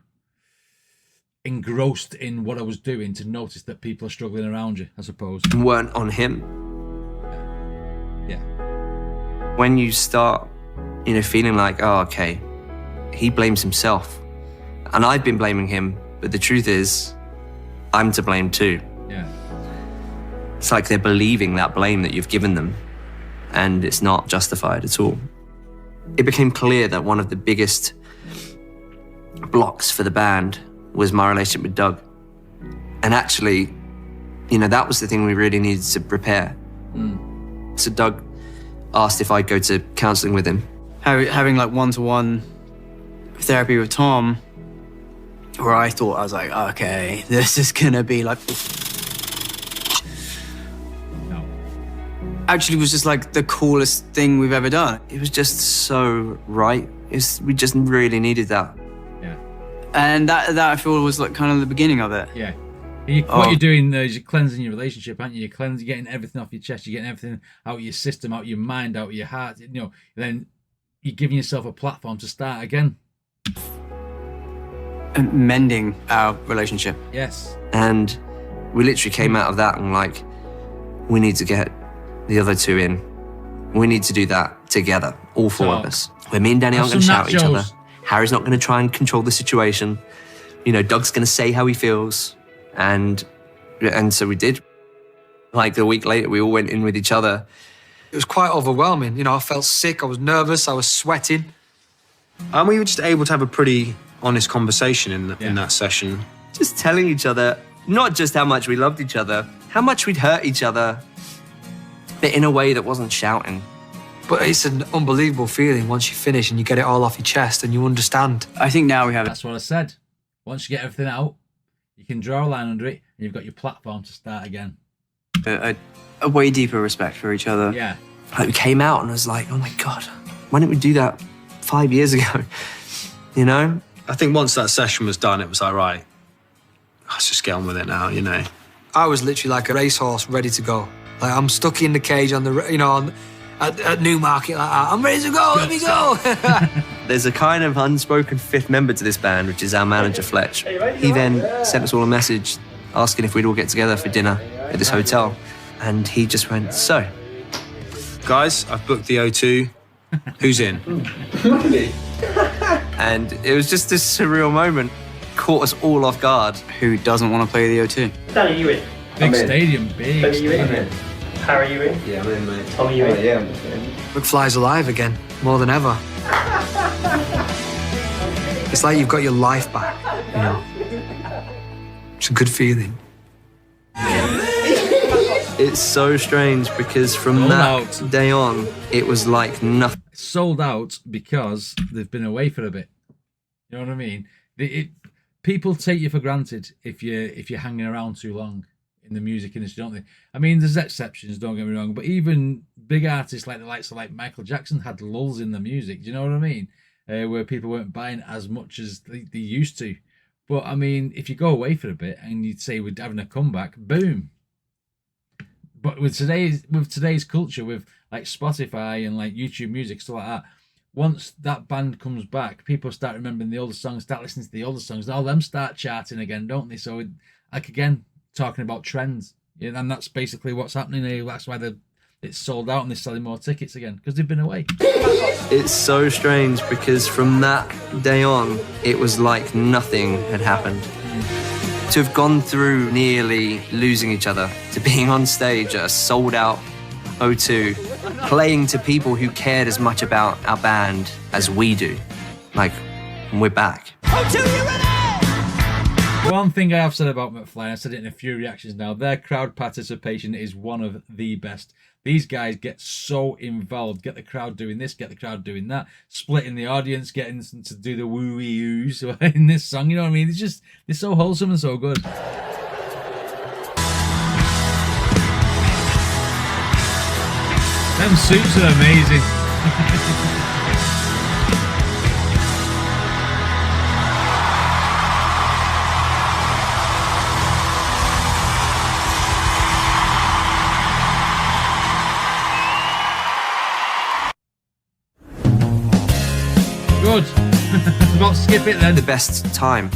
engrossed in what I was doing to notice that people are struggling around you, I suppose. Weren't on him. Yeah. When you start, you know, feeling like, oh, okay, he blames himself, and I've been blaming him, but the truth is, I'm to blame too. Yeah. It's like they're believing that blame that you've given them, and it's not justified at all. It became clear that one of the biggest blocks for the band was my relationship with Doug. And actually, you know, that was the thing we really needed to prepare. So Doug asked if I'd go to counselling with him. Having like one-to-one therapy with Tom, where I thought, I was like, okay, this is gonna be like... No. actually was just like the coolest thing we've ever done. It was just so right. We just really needed that. Yeah. And that I feel was like kind of the beginning of it. Yeah. What you're doing is you're cleansing your relationship, aren't you? You're getting everything off your chest. You're getting everything out of your system, out of your mind, out of your heart. You know, then you're giving yourself a platform to start again. And mending our relationship. Yes. And we literally came out of that and like, we need to get the other two in. We need to do that together, all four of us. Where me and Danny aren't going to shout at each other. Harry's not going to try and control the situation. You know, Doug's going to say how he feels. And so we did. Like a week later, we all went in with each other. It was quite overwhelming. You know, I felt sick, I was nervous, I was sweating. And we were just able to have a pretty honest conversation in that session. Just telling each other, not just how much we loved each other, how much we'd hurt each other, but in a way that wasn't shouting. But it's an unbelievable feeling once you finish and you get it all off your chest and you understand. I think now we have... That's what I said. Once you get everything out, you can draw a line under it and you've got your platform to start again. A way deeper respect for each other. Yeah. Like we came out and I was like, oh my God, why didn't we do that 5 years ago? You know? I think once that session was done, it was like, right, let's just get on with it now, you know? I was literally like a racehorse ready to go. Like I'm stuck in the cage on the, you know, at Newmarket like that. I'm ready to go, let me go. There's a kind of unspoken fifth member to this band, which is our manager, Fletch. He then sent us all a message asking if we'd all get together for dinner at this hotel. And he just went, so. Guys, I've booked the O2. Who's in? And it was just this surreal moment. Caught us all off guard. Who doesn't want to play the O2? Danny, you in? Big stadium, big Danny, you stadium. in? Harry, you in? Yeah, I'm in, mate. Tom, you in? Yeah, I'm in. McFly's alive again, more than ever. It's like you've got your life back, you know. It's a good feeling. It's so strange because from that day on, it was like nothing. Sold out because they've been away for a bit. You know what I mean? People take you for granted if you're hanging around too long in the music industry, don't they? I mean, there's exceptions, don't get me wrong, but even big artists like the likes of like Michael Jackson had lulls in the music. Do you know what I mean? Where people weren't buying as much as they used to. But I mean, if you go away for a bit and you'd say we're having a comeback, boom. But with today's culture, with like Spotify and like YouTube music, stuff like that, once that band comes back, people start remembering the older songs, start listening to the older songs, and all them start charting again, don't they? So, like again, talking about trends, yeah, and that's basically what's happening here. That's why it's sold out and they're selling more tickets again, because they've been away. It's so strange because from that day on, it was like nothing had happened. To have gone through nearly losing each other, to being on stage at a sold-out O2, playing to people who cared as much about our band as we do. Like, we're back. One thing I have said about McFly, I've said it in a few reactions now, their crowd participation is one of the best. These guys get so involved, get the crowd doing this, get the crowd doing that, splitting the audience, getting them to do the woo-wee-oos in this song, you know what I mean? They're so wholesome and so good. Them suits are amazing. Good. About to skip it then. The best time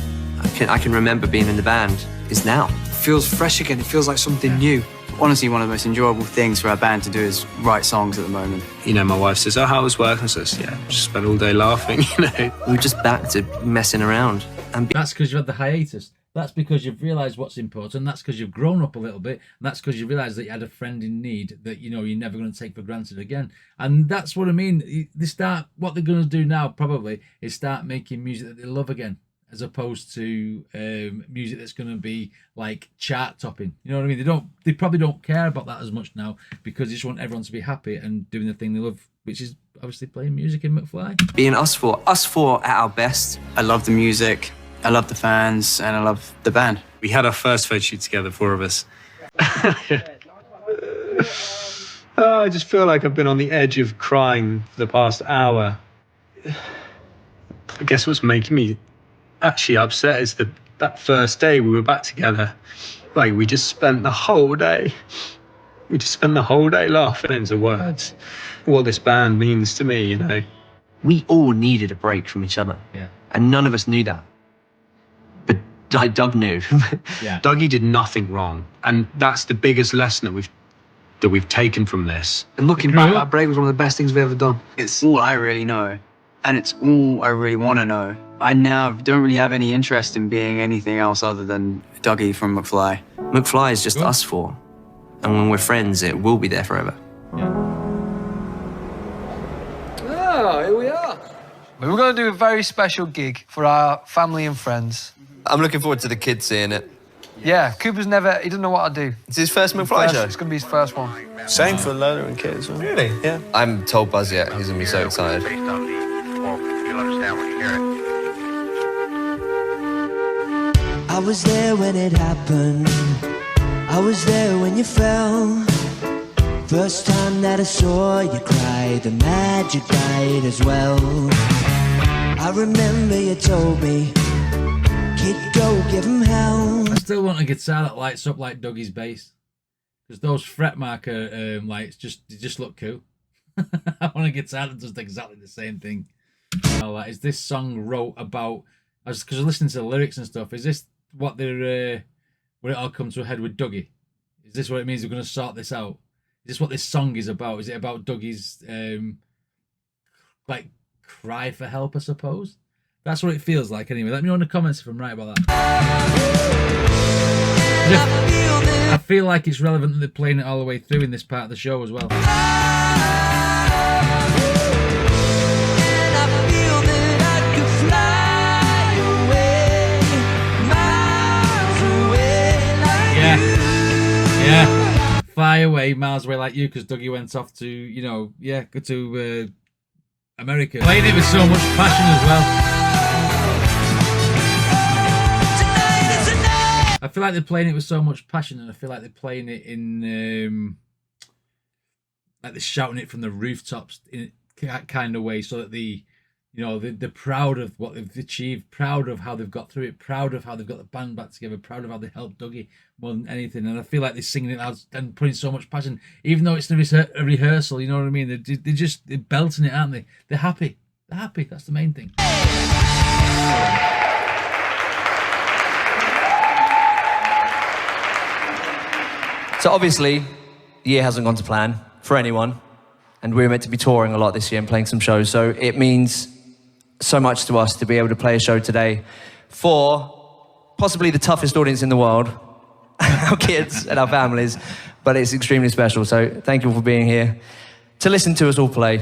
I can remember being in the band is now. It feels fresh again. It feels like something new. Honestly, one of the most enjoyable things for our band to do is write songs at the moment. You know, my wife says, oh, how was work? I says, yeah, just spent all day laughing, you know. We were just back to messing around. And that's because you've had the hiatus. That's because you've realised what's important. That's because you've grown up a little bit. And that's because you realised that you had a friend in need that, you know, you're never going to take for granted again. And that's what I mean. What they're going to do now probably is start making music that they love again, as opposed to music that's going to be like chart topping. You know what I mean? They probably don't care about that as much now because they just want everyone to be happy and doing the thing they love, which is obviously playing music in McFly. Being us four at our best. I love the music, I love the fans, and I love the band. We had our first photo shoot together, 4 of us. I just feel like I've been on the edge of crying for the past hour. I guess what's making me actually upset is that first day we were back together. Like, we just spent the whole day. We just spent the whole day laughing into words. What this band means to me, you know. We all needed a break from each other. Yeah. And none of us knew that. But Doug knew. Yeah. Dougie did nothing wrong. And that's the biggest lesson that we've taken from this. And looking back, that break was one of the best things we've ever done. It's all I really know. And it's all I really want to know. I now don't really have any interest in being anything else other than Dougie from McFly. McFly is just us four. And when we're friends, it will be there forever. Oh, here we are. We're going to do a very special gig for our family and friends. I'm looking forward to the kids seeing it. Yeah, Cooper's he doesn't know what to do. It's his first McFly show. It's going to be his first one. Same for Lola and Kit as well. Really? Yeah. I haven't told Buzz yet. He's going to be so excited. I was there when it happened. I was there when you fell. First time that I saw you cry, the magic died as well. I remember you told me, kid, go give him hell. I still want a guitar that lights up like Dougie's bass, because those fret marker lights just look cool. I want a guitar that does exactly the same thing. Is this song wrote about? Because I'm listening to the lyrics and stuff. Is this what they're? Will it all come to a head with Dougie? Is this what it means? We're going to sort this out. Is this what this song is about? Is it about Dougie's like cry for help? I suppose that's what it feels like. Anyway, let me know in the comments if I'm right about that. I feel like it's relevant that they're playing it all the way through in this part of the show as well. Yeah, fly away, miles away like you, because Dougie went off to, go to America. Playing it with so much passion as well. I feel like they're playing it with so much passion, and I feel like they're playing it in, like they're shouting it from the rooftops in that kind of way, so that they're proud of what they've achieved, proud of how they've got through it, proud of how they've got the band back together, proud of how they helped Dougie more than anything. And I feel like they're singing it out and putting so much passion, even though it's a rehearsal. You know what I mean? They're belting it, aren't they? They're happy. They're happy. That's the main thing. So obviously, the year hasn't gone to plan for anyone. And we're meant to be touring a lot this year and playing some shows. So it means so much to us to be able to play a show today for possibly the toughest audience in the world, our kids and our families, but it's extremely special. So thank you all for being here to listen to us all play.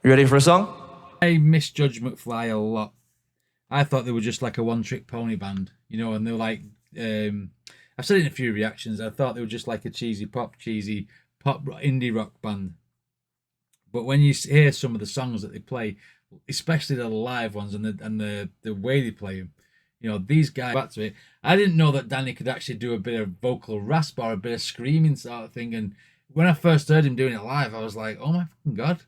You ready for a song? I misjudged McFly a lot. I thought they were just like a one-trick pony band, and they were like, I've said it in a few reactions, I thought they were just like a cheesy pop indie rock band. But when you hear some of the songs that they play, especially the live ones and the way they play them, these guys back to it. I didn't know that Danny could actually do a bit of vocal rasp or a bit of screaming sort of thing. And when I first heard him doing it live, I was like, oh my fucking God,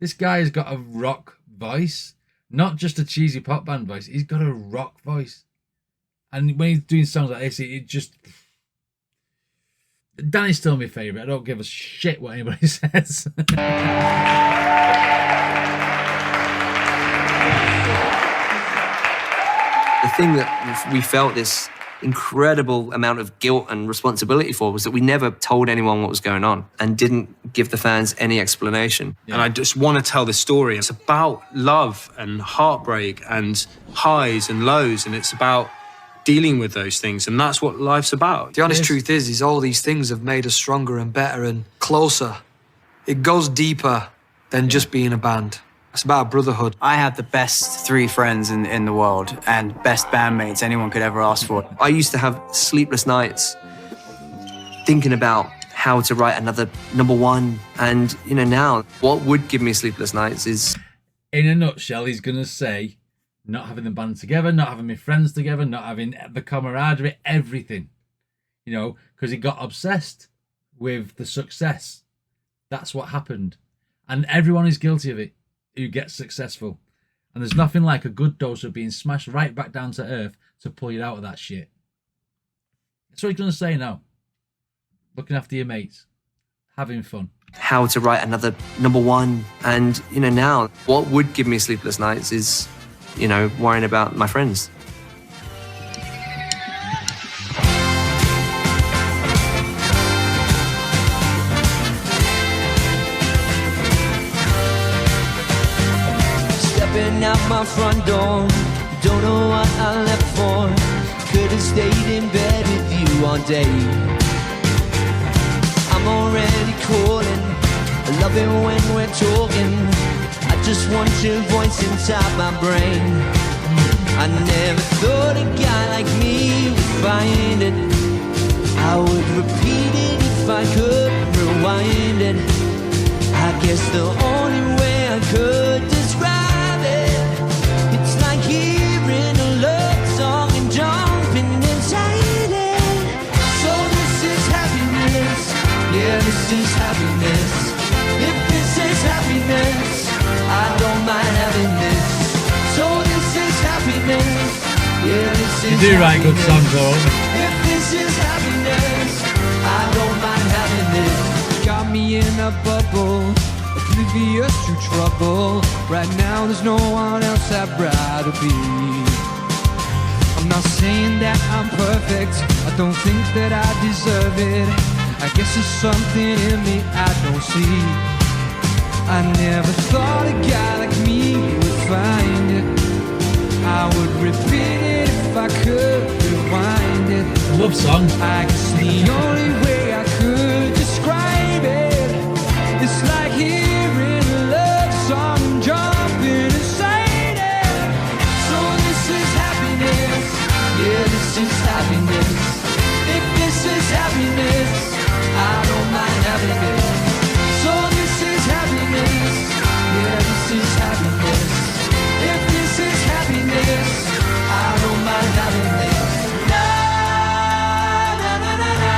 this guy has got a rock voice, not just a cheesy pop band voice. He's got a rock voice. And when he's doing songs like this, it just... Danny's still my favourite. I don't give a shit what anybody says. The thing that we felt this incredible amount of guilt and responsibility for was that we never told anyone what was going on and didn't give the fans any explanation. Yeah. And I just want to tell this story. It's about love and heartbreak and highs and lows, and it's about dealing with those things, and that's what life's about. The honest truth is all these things have made us stronger and better and closer. It goes deeper than just being a band. It's about brotherhood. I have the best 3 friends in the world and best bandmates anyone could ever ask for. I used to have sleepless nights thinking about how to write another #1. And, now what would give me sleepless nights is... In a nutshell, he's going to say, not having the band together, not having my friends together, not having the camaraderie, everything. Because he got obsessed with the success That's what happened. And everyone is guilty of it who gets successful. And there's nothing like a good dose of being smashed right back down to earth to pull you out of that shit. That's what he's going to say now. Looking after your mates. Having fun. How to write another #1. And, you know, now what would give me sleepless nights is, you know, worrying about my friends. Stepping out my front door, don't know what I left for. Could have stayed in bed with you all day. I'm already calling, I love it when we're talking. I just want your voice inside my brain. I never thought a guy like me would find it. I would repeat it if I could rewind it. I guess the only way I could describe it, it's like hearing a love song and jumping inside it. So this is happiness. Yeah, this is happiness. If this is happiness, I don't mind having this. So this is happiness. Yeah, this is You do write good songs, though. If this is happiness, I don't mind having this. Got me in a bubble, oblivious to trouble. Right now there's no one else I'd rather be. I'm not saying that I'm perfect, I don't think that I deserve it. I guess there's something in me I don't see. I never thought a guy like me would find it. I would repeat it if I could rewind it. Love song. I guess the only way I could describe it, it's like hearing a love song jumping inside it. So this is happiness. Yeah, this is happiness. If this is happiness, I don't mind having it. So this is happiness. Yeah, this is happiness. If this is happiness, I don't mind having it. Na, na, na, na, na.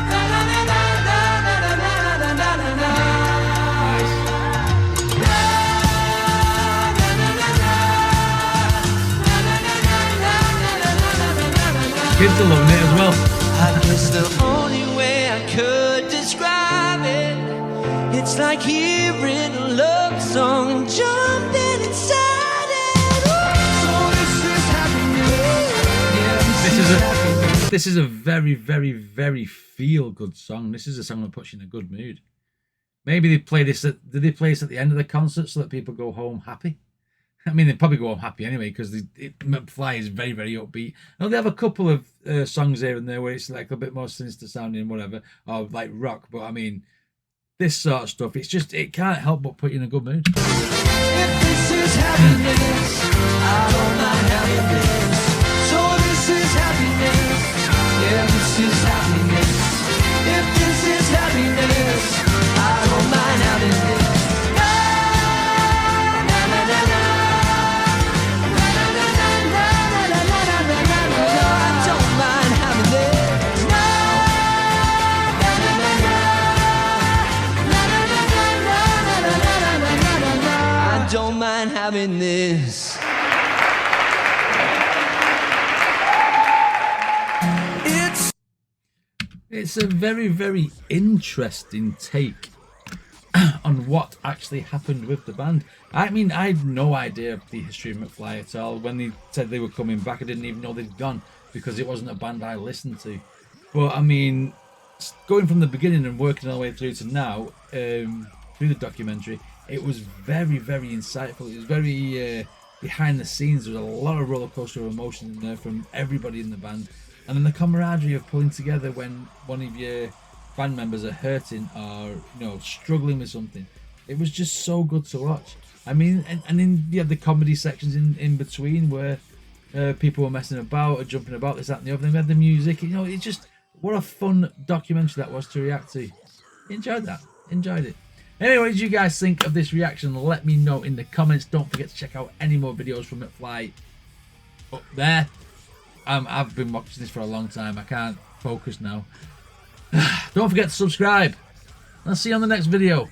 Na, na, na, na, na, na, na, na, na, na, na. Na, na, na, na, na. Na, na, na, na, na, na, na, na, na. Kids are loving it as well. I guess the only way I could describe it, it's like hearing a love song jumping inside it. So this is happiness. Yeah, This is a very, very, very feel-good song. This is a song that puts you in a good mood. Maybe they play this did they play this at the end of the concert so that people go home happy? I mean, they probably go home happy anyway because McFly is very, very upbeat. And they have a couple of songs here and there where it's like a bit more sinister sounding, whatever, or like rock. But I mean, this sort of stuff, it can't help but put you in a good mood. if this is happiness, I don't mind having this. So this is happiness. Yeah, this is happiness. If this is happiness, I don't mind having this. Na, na, na, na, na. Na, na, na, na, na, na, na, na, na, na, na. I don't mind having this. Na, na, na, na, na. Na, na, na, na, na, na, na, na, na, na, na. I don't mind having this. It's a very, very interesting take on what actually happened with the band. I mean, I had no idea of the history of McFly at all. When they said they were coming back, I didn't even know they'd gone because it wasn't a band I listened to. But I mean, going from the beginning and working all the way through to now, through the documentary, it was very, very insightful. It was very behind the scenes. There was a lot of roller coaster of emotion in there from everybody in the band. And then the camaraderie of pulling together when one of your band members are hurting or, you know, struggling with something. It was just so good to watch. I mean, and then you had the comedy sections in between where people were messing about or jumping about, this, that, and the other. Then we had the music. You know, it just, what a fun documentary that was to react to. Enjoyed that. Enjoyed it. Anyway, what did you guys think of this reaction? Let me know in the comments. Don't forget to check out any more videos from McFly up there. I've been watching this for a long time. I can't focus now. Don't forget to subscribe. I'll see you on the next video.